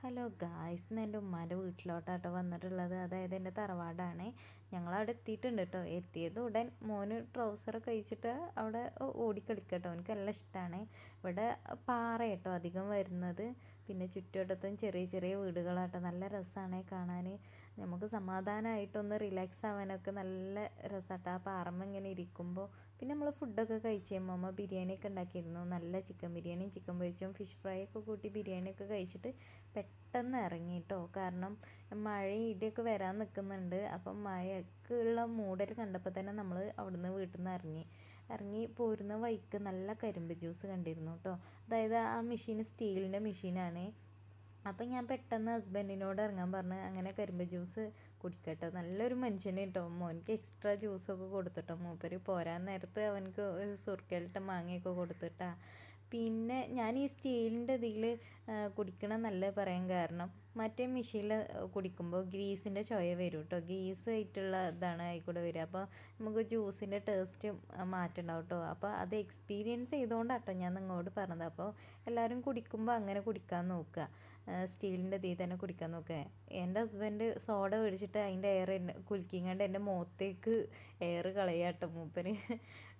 Hello guys, ഇന്ന് എൻ്റെ ഉമ്മാൻ്റെ വീട്ടിലോട്ടാട്ടോ വന്നിട്ടുള്ളത്. അതായത് എൻ്റെ തറവാടാണ്. ഞങ്ങളവിടെ എത്തിയിട്ടുണ്ട് കേട്ടോ. എത്തിയത് ഉടൻ മോന് ട്രൗസറൊക്കെ കഴിച്ചിട്ട് അവിടെ ഓടിക്കളിക്കട്ടോ. എനിക്ക് നല്ല ഇഷ്ടമാണ്. ഇവിടെ പാറ കേട്ടോ അധികം വരുന്നത്. പിന്നെ ചുറ്റുവട്ടത്തും ചെറിയ ചെറിയ വീടുകളാട്ടോ. നല്ല രസമാണ് കാണാൻ. നമുക്ക് സമാധാനമായിട്ടൊന്ന് റിലാക്സ് ആവാനൊക്കെ നല്ല രസമാട്ടോ ആ പാറമ്മ ഇങ്ങനെ ഇരിക്കുമ്പോൾ. പിന്നെ നമ്മൾ ഫുഡൊക്കെ കഴിച്ച് അമ്മ ബിരിയാണിയൊക്കെ ഉണ്ടാക്കിയിരുന്നു. നല്ല ചിക്കൻ ബിരിയാണിയും ചിക്കൻ പൊരിച്ചും ഫിഷ് ഫ്രൈ ഒക്കെ കൂട്ടി ബിരിയാണിയൊക്കെ കഴിച്ചിട്ട് പെട്ടെന്ന് ഇറങ്ങി കേട്ടോ. കാരണം മഴയും ഇടിയൊക്കെ വരാൻ നിൽക്കുന്നുണ്ട്. അപ്പം മഴക്കുള്ള മൂടൽ കണ്ടപ്പോൾ തന്നെ നമ്മൾ അവിടുന്ന് വീട്ടിൽ നിന്ന് ഇറങ്ങി പോരുന്ന വഴിക്ക് നല്ല കരിമ്പ് ജ്യൂസ് കണ്ടിരുന്നു കേട്ടോ. അതായത് ആ മെഷീൻ സ്റ്റീലിൻ്റെ മെഷീനാണ്. അപ്പം ഞാൻ പെട്ടെന്ന് ഹസ്ബൻഡിനോട് ഇറങ്ങാൻ പറഞ്ഞ് അങ്ങനെ കരിമ്പ് ജ്യൂസ് കുടിക്കട്ടെ. നല്ലൊരു മനുഷ്യന് കേട്ടോ. മോനിക്ക് എക്സ്ട്രാ ജ്യൂസൊക്കെ കൊടുത്തിട്ടോ. മൂപ്പര് പോരാൻ നേരത്ത് അവനക്ക് ഒരു സുർക്കയിലിട്ട മാങ്ങയൊക്കെ കൊടുത്തിട്ടാ. പിന്നെ ഞാൻ ഈ സ്റ്റീലിൻ്റെ ഇതിൽ കുടിക്കണം എന്നല്ല പറയാൻ കാരണം, മറ്റേ മെഷീനിൽ കുടിക്കുമ്പോൾ ഗ്രീസിൻ്റെ ചുവ വരും കേട്ടോ. ഗ്രീസ് ആയിട്ടുള്ള ഇതാണ് ആയിക്കൂടെ വരിക. അപ്പോൾ നമുക്ക് ജ്യൂസിൻ്റെ ടേസ്റ്റ് മാറ്റണ്ടാവും കേട്ടോ. അപ്പോൾ അത് എക്സ്പീരിയൻസ് ചെയ്തുകൊണ്ടാട്ടോ ഞാൻ നിങ്ങളോട് പറഞ്ഞത്. അപ്പോൾ എല്ലാവരും കുടിക്കുമ്പോൾ അങ്ങനെ കുടിക്കാൻ നോക്കുക, സ്റ്റീലിൻ്റെ ഇതിൽ തന്നെ കുടിക്കാൻ നോക്കുക. എൻ്റെ ഹസ്ബൻഡ് സോഡ മേടിച്ചിട്ട് അതിൻ്റെ എയർ കുലുക്കിങ്ങാണ്ട് എൻ്റെ മുഖത്തേക്ക് എയർ കളയാട്ടോ മൂപ്പര്.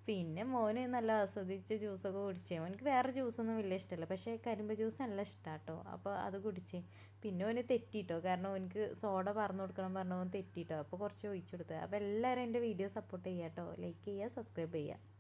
പിന്നെ മോന് നല്ല ആസ്വദിച്ച് ജ്യൂസൊക്കെ കുടിച്ചേ. മോനിക്ക് വേറെ ജ്യൂസൊന്നും വലിയ ഇഷ്ടമല്ല, പക്ഷേ കരിമ്പ് ജ്യൂസ് നല്ല ഇഷ്ടമാണ് കേട്ടോ. അപ്പോൾ അത് കുടിച്ചേ. പിന്നെ ഓന് തെറ്റിട്ടോ, കാരണം ഓനിക്ക് സോഡ പറഞ്ഞു കൊടുക്കണം പറഞ്ഞ ഓൻ തെറ്റിട്ടോ. അപ്പോൾ കുറച്ച് ഒഴിച്ചു കൊടുത്തത്. അപ്പോൾ എല്ലാവരും എൻ്റെ വീഡിയോ സപ്പോർട്ട് ചെയ്യുക കേട്ടോ. ലൈക്ക് ചെയ്യുക, സബ്സ്ക്രൈബ് ചെയ്യുക.